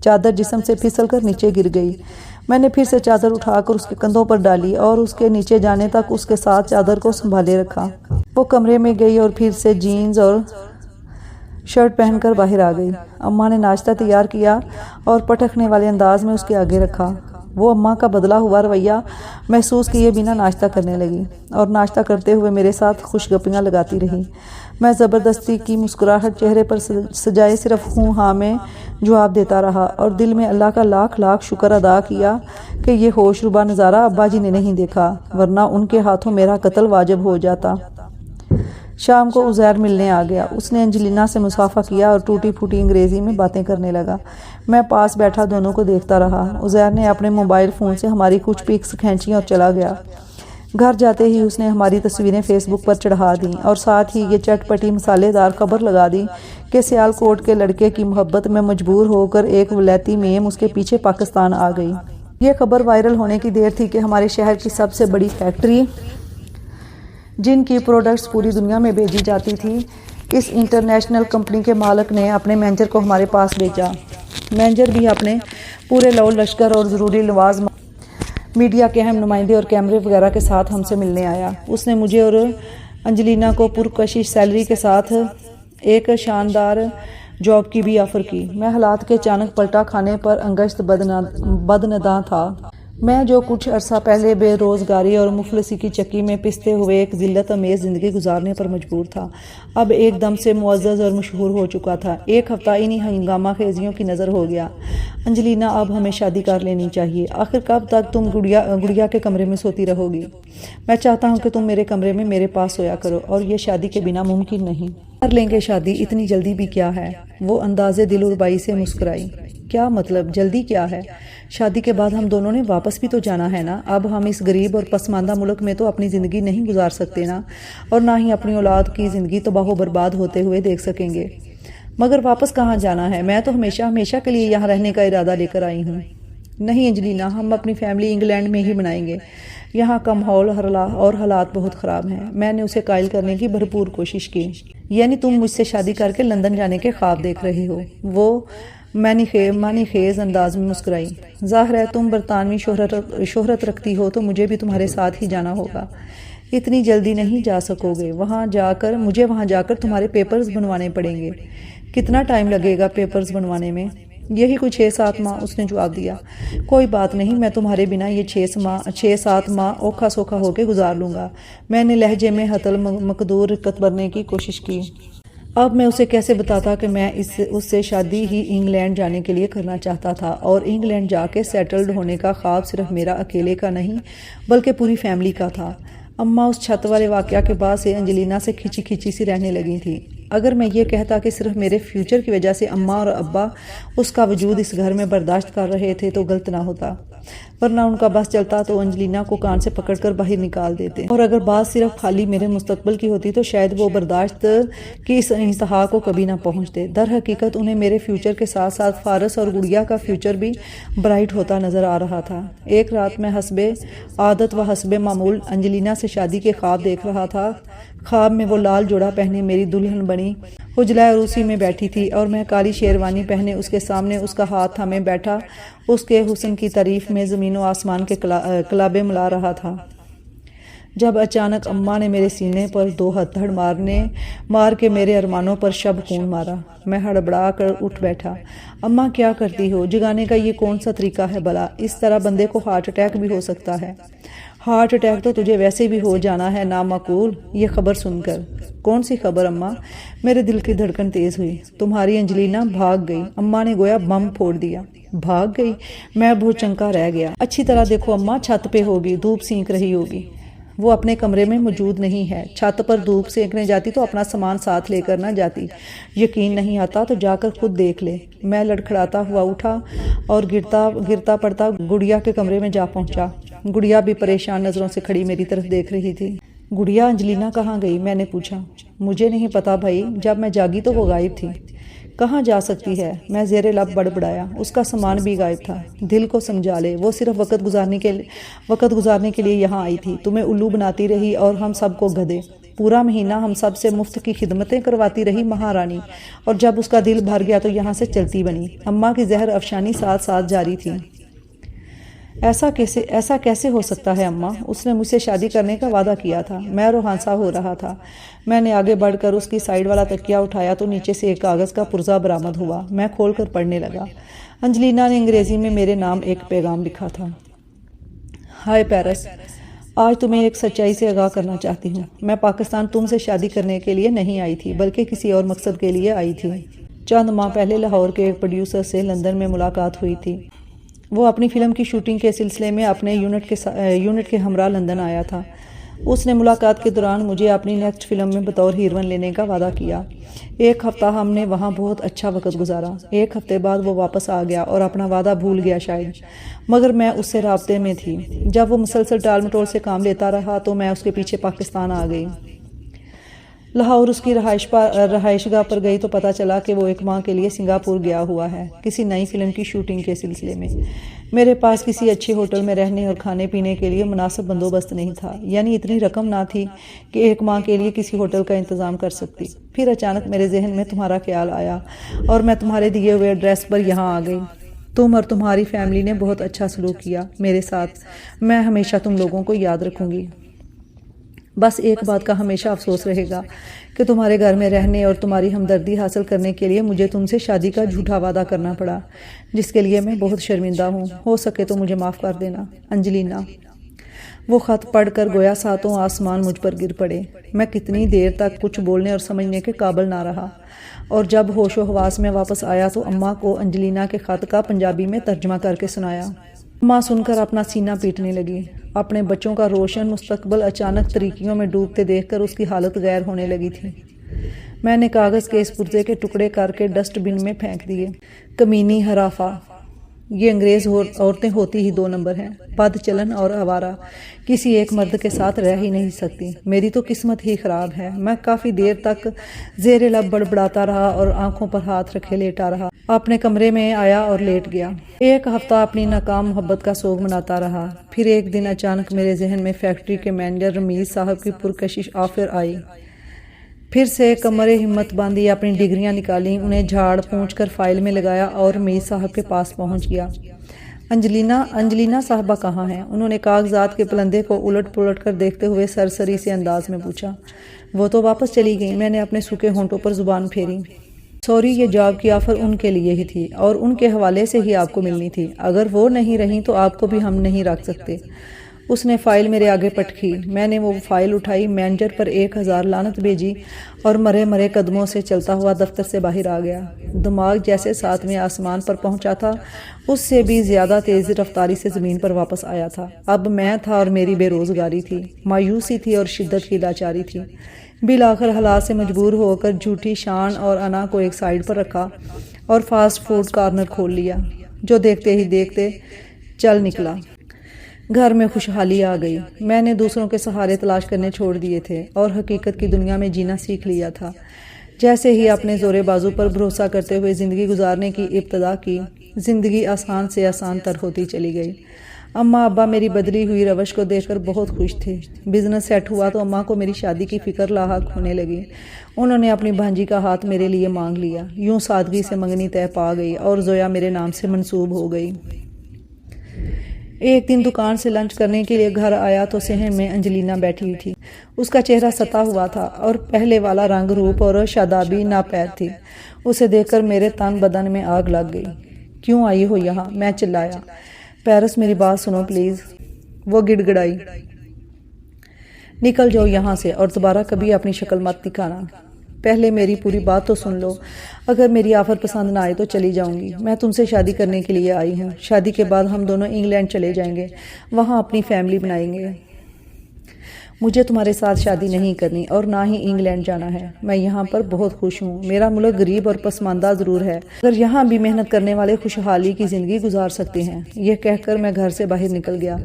چادر جسم سے پھسل کر نیچے گر گئی۔ میں نے پھر سے چادر اٹھا کر اس کے کندھوں پر ڈالی اور اس کے نیچے جانے تک اس کے ساتھ چادر کو سنبھالے رکھا۔ وہ کمرے میں گئی اور پھر سے جینز اور شرٹ پہن کر باہر آ گئی۔ اماں نے ناشتہ تیار کیا اور پٹکنے والے انداز میں اس کے آگے رکھا۔ وہ اماں کا بدلا ہوا رویہ محسوس کیے بنا ناشتہ کرنے لگی اور ناشتہ کرتے ہوئے میرے ساتھ خوش گپیاں لگاتی رہی۔ میں زبردستی کی مسکراہٹ چہرے پر سجائے صرف ہوں ہاں میں جواب دیتا رہا اور دل میں اللہ کا لاکھ لاکھ شکر ادا کیا کہ یہ ہوش ربا نظارہ ابا جی نے نہیں دیکھا، ورنہ ان کے ہاتھوں میرا قتل واجب ہو جاتا۔ شام کو عزیر ملنے آ گیا۔ اس نے انجلینا سے مصافحہ کیا اور ٹوٹی پھوٹی انگریزی میں باتیں کرنے لگا۔ میں پاس بیٹھا دونوں کو دیکھتا رہا۔ عزیر نے اپنے موبائل فون سے ہماری کچھ پکس کھینچی اور چلا گیا۔ گھر جاتے ہی اس نے ہماری تصویریں فیس بک پر چڑھا دیں اور ساتھ ہی یہ چٹ پٹی مسالے دار خبر لگا دی کہ سیال کوٹ کے لڑکے کی محبت میں مجبور ہو کر ایک ولیتی میم اس کے پیچھے پاکستان آ گئی۔ یہ خبر وائرل ہونے کی دیر تھی کہ ہمارے شہر کی سب سے بڑی فیکٹری جن کی پروڈکٹس پوری دنیا میں بھیجی جاتی تھی، اس انٹرنیشنل کمپنی کے مالک نے اپنے مینیجر کو ہمارے پاس بھیجا۔ مینیجر بھی اپنے پورے لو لشکر اور ضروری لواز میڈیا کے اہم نمائندے اور کیمرے وغیرہ کے ساتھ ہم سے ملنے آیا۔ اس نے مجھے اور انجلینا کو پرکشش سیلری کے ساتھ ایک شاندار جاب کی بھی آفر کی۔ میں حالات کے اچانک پلٹا کھانے پر انگشت بدنداں تھا۔ میں جو کچھ عرصہ پہلے بے روزگاری اور مفلسی کی چکی میں پستے ہوئے ایک ذلت امیز زندگی گزارنے پر مجبور تھا، اب ایک دم سے معزز اور مشہور ہو چکا تھا۔ ایک ہفتہ انہی ہنگامہ خیزیوں کی نظر ہو گیا۔ انجلینا، اب ہمیں شادی کر لینی چاہیے۔ آخر کب تک تم گڑیا کے کمرے میں سوتی رہو گی؟ میں چاہتا ہوں کہ تم میرے کمرے میں میرے پاس سویا کرو، اور یہ شادی کے بنا ممکن نہیں۔ کر لیں گے شادی، اتنی جلدی بھی کیا ہے؟ وہ اندازے دل ربائی سے مسکرائی۔ کیا مطلب جلدی کیا ہے؟ شادی کے بعد ہم دونوں نے واپس بھی تو جانا ہے نا۔ اب ہم اس غریب اور پسماندہ ملک میں تو اپنی زندگی نہیں گزار سکتے نا، اور نہ ہی اپنی اولاد کی زندگی تباہ و برباد ہوتے ہوئے دیکھ سکیں گے۔ مگر واپس کہاں جانا ہے؟ میں تو ہمیشہ کے لیے یہاں رہنے کا ارادہ لے کر آئی ہوں۔ نہیں انجلینا، ہم اپنی فیملی انگلینڈ میں ہی بنائیں گے۔ یہاں کا ماحول اور حالات بہت خراب ہیں۔ میں نے اسے قائل کرنے کی بھرپور کوشش کی۔ یعنی تم مجھ سے شادی کر کے لندن جانے کے خواب دیکھ رہی ہو؟ وہ معنی خیز انداز میں مسکرائی۔ ظاہر ہے تم برطانوی شہرت رکھتی ہو تو مجھے بھی تمہارے ساتھ ہی جانا ہوگا۔ اتنی جلدی نہیں جا سکو گے۔ مجھے وہاں جا کر تمہارے پیپرز بنوانے پڑیں گے۔ کتنا ٹائم لگے گا پیپرز بنوانے میں؟ یہی کوئی 6-7 ماہ، اس نے جواب دیا۔ کوئی بات نہیں، میں تمہارے بنا یہ 6-7 ماہ اوکھا سوکھا ہو کے گزار لوں گا۔ میں نے لہجے میں حتل مقدور رقت بھرنے کی کوشش کی۔ اب میں اسے کیسے بتاتا کہ میں اس سے شادی ہی انگلینڈ جانے کے لیے کرنا چاہتا تھا، اور انگلینڈ جا کے سیٹلڈ ہونے کا خواب صرف میرا اکیلے کا نہیں بلکہ پوری فیملی کا تھا۔ اماں اس چھت والے واقعہ کے بعد سے انجلینا سے کھچی سی رہنے لگی تھی۔ اگر میں یہ کہتا کہ صرف میرے فیوچر کی وجہ سے اماں اور ابا اس کا وجود اس گھر میں برداشت کر رہے تھے تو غلط نہ ہوتا، ورنہ ان کا بس چلتا تو انجلینا کو کان سے پکڑ کر باہر نکال دیتے، اور اگر بات صرف خالی میرے مستقبل کی ہوتی تو شاید وہ برداشت کی اس انتہا کو کبھی نہ پہنچتے۔ در حقیقت انہیں میرے فیوچر کے ساتھ ساتھ فارس اور گڑیا کا فیوچر بھی برائٹ ہوتا نظر آ رہا تھا۔ ایک رات میں حسب عادت و حسب معمول انجلینا سے شادی کے خواب دیکھ رہا تھا۔ خواب میں وہ لال جوڑا پہنے میری دلہن بنی حجلہ عروسی میں بیٹھی تھی، اور میں کالی شیروانی پہنے اس کے سامنے اس کا ہاتھ تھامے بیٹھا اس کے حسن کی تعریف میں زمین و آسمان کے کلابے ملا رہا تھا، جب اچانک اماں نے میرے سینے پر 2 ہتھڑ مار کے میرے ارمانوں پر شب خون مارا۔ میں ہڑبڑا کر اٹھ بیٹھا۔ اماں کیا کرتی ہو؟ جگانے کا یہ کون سا طریقہ ہے بھلا؟ اس طرح بندے کو ہارٹ اٹیک بھی ہو سکتا ہے۔ ہارٹ اٹیک تو تجھے ویسے بھی ہو جانا ہے نامعقول، یہ خبر سن کر۔ کون سی خبر اماں؟ میرے دل کی دھڑکن تیز ہوئی۔ تمہاری انجلینا بھاگ گئی۔ اماں نے گویا بم پھوڑ دیا۔ بھاگ گئی؟ میں بہت چنکا رہ گیا۔ اچھی طرح دیکھو اماں، چھت پہ ہوگی، دھوپ سینک رہی ہوگی۔ وہ اپنے کمرے میں موجود نہیں ہے۔ چھت پر دھوپ سینکنے جاتی تو اپنا سامان ساتھ لے کر نہ جاتی۔ یقین نہیں آتا تو جا کر خود دیکھ لے۔ میں لڑکھڑاتا ہوا اٹھا اور گرتا پڑتا گڑیا کے کمرے میں جا پہنچا۔ گڑیا بھی پریشان نظروں سے کھڑی میری طرف دیکھ رہی تھی۔ گڑیا، انجلینا کہاں گئی؟ میں نے پوچھا۔ مجھے نہیں پتا بھائی، جب میں جاگی تو وہ غائب تھی۔ کہاں جا سکتی ہے؟ میں زیر لب بڑبڑایا۔ اس کا سامان بھی غائب تھا۔ دل کو سمجھا لے، وہ صرف وقت گزارنے کے لیے یہاں آئی تھی، تمہیں الو بناتی رہی اور ہم سب کو گدھے۔ پورا مہینہ ہم سب سے مفت کی خدمتیں کرواتی رہی مہارانی، اور جب اس کا دل بھر گیا تو یہاں سے چلتی بنی۔ اماں کی زہر افشانی ساتھ ساتھ جاری تھی۔ ایسا کیسے ہو سکتا ہے اماں؟ اس نے مجھ سے شادی کرنے کا وعدہ کیا تھا۔ میں روحانسا ہو رہا تھا۔ میں نے آگے بڑھ کر اس کی سائیڈ والا تکیہ اٹھایا تو نیچے سے ایک کاغذ کا پرزہ برآمد ہوا۔ میں کھول کر پڑھنے لگا۔ انجلینا نے انگریزی میں میرے نام ایک پیغام لکھا تھا۔ ہائے پیرس، آج تمہیں ایک سچائی سے آگاہ کرنا چاہتی ہوں۔ میں پاکستان تم سے شادی کرنے کے لیے نہیں آئی تھی، بلکہ کسی اور مقصد کے لیے آئی تھی۔ چند ماہ پہلے لاہور کے ایک پروڈیوسر سے لندن میں ملاقات ہوئی تھی۔ وہ اپنی فلم کی شوٹنگ کے سلسلے میں اپنے یونٹ کے ہمراہ لندن آیا تھا۔ اس نے ملاقات کے دوران مجھے اپنی نیکسٹ فلم میں بطور ہیروئن لینے کا وعدہ کیا۔ ایک ہفتہ ہم نے وہاں بہت اچھا وقت گزارا۔ ایک ہفتے بعد وہ واپس آ گیا اور اپنا وعدہ بھول گیا شاید، مگر میں اس سے رابطے میں تھی۔ جب وہ مسلسل ٹال مٹول سے کام لیتا رہا تو میں اس کے پیچھے پاکستان آ گئی۔ لاہور اس کی رہائش گاہ پر گئی تو پتہ چلا کہ وہ ایک ماہ کے لیے سنگاپور گیا ہوا ہے، کسی نئی فلم کی شوٹنگ کے سلسلے میں۔ میرے پاس کسی اچھے ہوٹل میں رہنے اور کھانے پینے کے لیے مناسب بندوبست نہیں تھا، یعنی اتنی رقم نہ تھی کہ ایک ماہ کے لیے کسی ہوٹل کا انتظام کر سکتی۔ پھر اچانک میرے ذہن میں تمہارا خیال آیا اور میں تمہارے دیے ہوئے ایڈریس پر یہاں آ گئی۔ تم اور تمہاری فیملی نے بہت اچھا سلوک کیا میرے ساتھ۔ میں ہمیشہ تم لوگوں کو یاد رکھوں گی۔ بس ایک بات کا ہمیشہ افسوس رہے گا کہ تمہارے گھر میں رہنے اور تمہاری ہمدردی حاصل کرنے کے لیے مجھے تم سے شادی کا جھوٹا وعدہ کرنا پڑا، جس کے لیے میں بہت شرمندہ ہوں۔ ہو سکے تو مجھے معاف کر دینا، انجلینا۔ وہ خط پڑھ کر گویا ساتوں آسمان مجھ پر گر پڑے۔ میں کتنی دیر تک کچھ بولنے اور سمجھنے کے قابل نہ رہا، اور جب ہوش و حواس میں واپس آیا تو اماں کو انجلینا کے خط کا پنجابی میں ترجمہ کر کے سنایا۔ اماں سن کر اپنا سینہ پیٹنے لگی۔ اپنے بچوں کا روشن مستقبل اچانک تاریکیوں میں ڈوبتے دیکھ کر اس کی حالت غیر ہونے لگی تھی۔ میں نے کاغذ کے اس پرزے کے ٹکڑے کر کے ڈسٹ بن میں پھینک دیے۔ کمینی ہرافہ، یہ انگریز عورتیں ہوتی ہی دو نمبر ہیں، بد چلن اور آوارہ، کسی ایک مرد کے ساتھ رہ ہی نہیں سکتی۔ میری تو قسمت ہی خراب ہے۔ میں کافی دیر تک زیر لب بڑبڑاتا رہا اور آنکھوں پر ہاتھ رکھے لیٹا رہا۔ اپنے کمرے میں آیا اور لیٹ گیا۔ ایک ہفتہ اپنی ناکام محبت کا سوگ مناتا رہا۔ پھر ایک دن اچانک میرے ذہن میں فیکٹری کے مینیجر رمیز صاحب کی پرکشش آفر آئی۔ پھر سے کمرے ہمت باندھی، اپنی ڈگریاں نکالیں، انہیں جھاڑ پونچھ کر فائل میں لگایا اور رمیز صاحب کے پاس پہنچ گیا۔ انجلینا صاحبہ کہاں ہیں؟ انہوں نے کاغذات کے پلندے کو الٹ پلٹ کر دیکھتے ہوئے سرسری سے انداز میں پوچھا۔ وہ تو واپس چلی گئی، میں نے اپنے سوکھے ہونٹوں پر زبان پھیری۔ سوری، یہ جاب کی آفر ان کے لیے ہی تھی اور ان کے حوالے سے ہی آپ کو ملنی تھی۔ اگر وہ نہیں رہیں تو آپ کو بھی ہم نہیں رکھ سکتے۔ اس نے فائل میرے آگے پٹکی۔ میں نے وہ فائل اٹھائی، مینیجر پر 1000 لعنت بھیجی اور مرے مرے قدموں سے چلتا ہوا دفتر سے باہر آ گیا۔ دماغ جیسے 7ویں آسمان پر پہنچا تھا، اس سے بھی زیادہ تیز رفتاری سے زمین پر واپس آیا تھا۔ اب میں تھا اور میری بے روزگاری تھی، مایوسی تھی اور شدت کی لاچاری تھی۔ بالآخر حالات سے مجبور ہو کر جھوٹی شان اور انا کو ایک سائیڈ پر رکھا اور فاسٹ فوڈ کارنر کھول لیا، جو دیکھتے ہی دیکھتے چل نکلا۔ گھر میں خوشحالی آ گئی۔ میں نے دوسروں کے سہارے تلاش کرنے چھوڑ دیے تھے اور حقیقت کی دنیا میں جینا سیکھ لیا تھا۔ جیسے ہی اپنے زور بازو پر بھروسہ کرتے ہوئے زندگی گزارنے کی ابتدا کی، زندگی آسان سے آسان تر ہوتی چلی گئی۔ اماں ابا میری بدلی ہوئی روش کو دیکھ کر بہت خوش تھے۔ بزنس سیٹ ہوا تو اماں کو میری شادی کی فکر لاحق ہونے لگی۔ انہوں نے اپنی بھانجی کا ہاتھ میرے لیے مانگ لیا۔ یوں سادگی سے منگنی طے پا گئی اور زویا میرے نام سے منسوب ہو گئی۔ ایک دن دکان سے لنچ کرنے کے لیے گھر آیا تو صحن میں انجلینا بیٹھی ہوئی تھی۔ اس کا چہرہ ستا ہوا تھا اور پہلے والا رنگ روپ اور شادابی ناپید تھی۔ اسے دیکھ کر میرے تن بدن میں آگ لگ گئی۔ کیوں آئی ہو یہاں؟ میں چلایا۔ پیرس میری بات سنو پلیز۔ وہ گڑ گڑائی۔ نکل جاؤ یہاں سے اور دوبارہ کبھی اپنی شکل مت دکھانا۔ پہلے میری پوری بات تو سن لو۔ اگر میری آفر پسند نہ آئے تو چلی جاؤں گی۔ میں تم سے شادی کرنے کے لیے آئی ہوں۔ شادی کے بعد ہم دونوں انگلینڈ چلے جائیں گے، وہاں اپنی فیملی بنائیں گے۔ مجھے تمہارے ساتھ شادی نہیں کرنی اور نہ ہی انگلینڈ جانا ہے۔ میں یہاں پر بہت خوش ہوں۔ میرا ملک غریب اور پسماندہ ضرور ہے، مگر یہاں بھی محنت کرنے والے خوشحالی کی زندگی گزار سکتے ہیں۔ یہ کہہ کر میں گھر سے باہر نکل گیا۔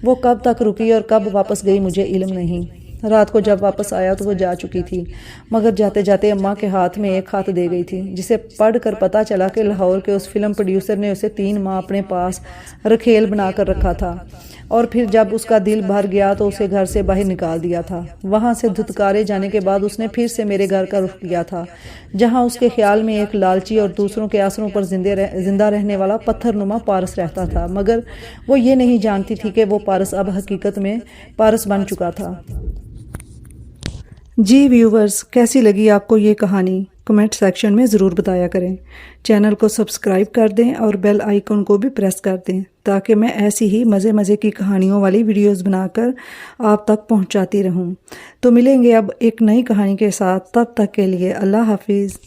وہ کب تک رکی اور کب واپس گئی مجھے علم نہیں۔ رات کو جب واپس آیا تو وہ جا چکی تھی، مگر جاتے جاتے اماں کے ہاتھ میں ایک خط دے گئی تھی، جسے پڑھ کر پتہ چلا کہ لاہور کے اس فلم پروڈیوسر نے اسے 3 ماہ اپنے پاس رکھیل بنا کر رکھا تھا، اور پھر جب اس کا دل بھر گیا تو اسے گھر سے باہر نکال دیا تھا۔ وہاں سے دھتکارے جانے کے بعد اس نے پھر سے میرے گھر کا رخ کیا تھا، جہاں اس کے خیال میں ایک لالچی اور دوسروں کے آسروں پر زندہ رہنے والا پتھر نما پارس رہتا تھا، مگر وہ یہ نہیں جانتی تھی کہ وہ پارس اب حقیقت میں پارس بن چکا تھا۔ جی ویورز، کیسی لگی آپ کو یہ کہانی؟ کمنٹ سیکشن میں ضرور بتایا کریں۔ چینل کو سبسکرائب کر دیں اور بیل آئیکن کو بھی پریس کر دیں تاکہ میں ایسی ہی مزے کی کہانیوں والی ویڈیوز بنا کر آپ تک پہنچاتی رہوں۔ تو ملیں گے اب ایک نئی کہانی کے ساتھ، تب تک کے لیے اللہ حافظ۔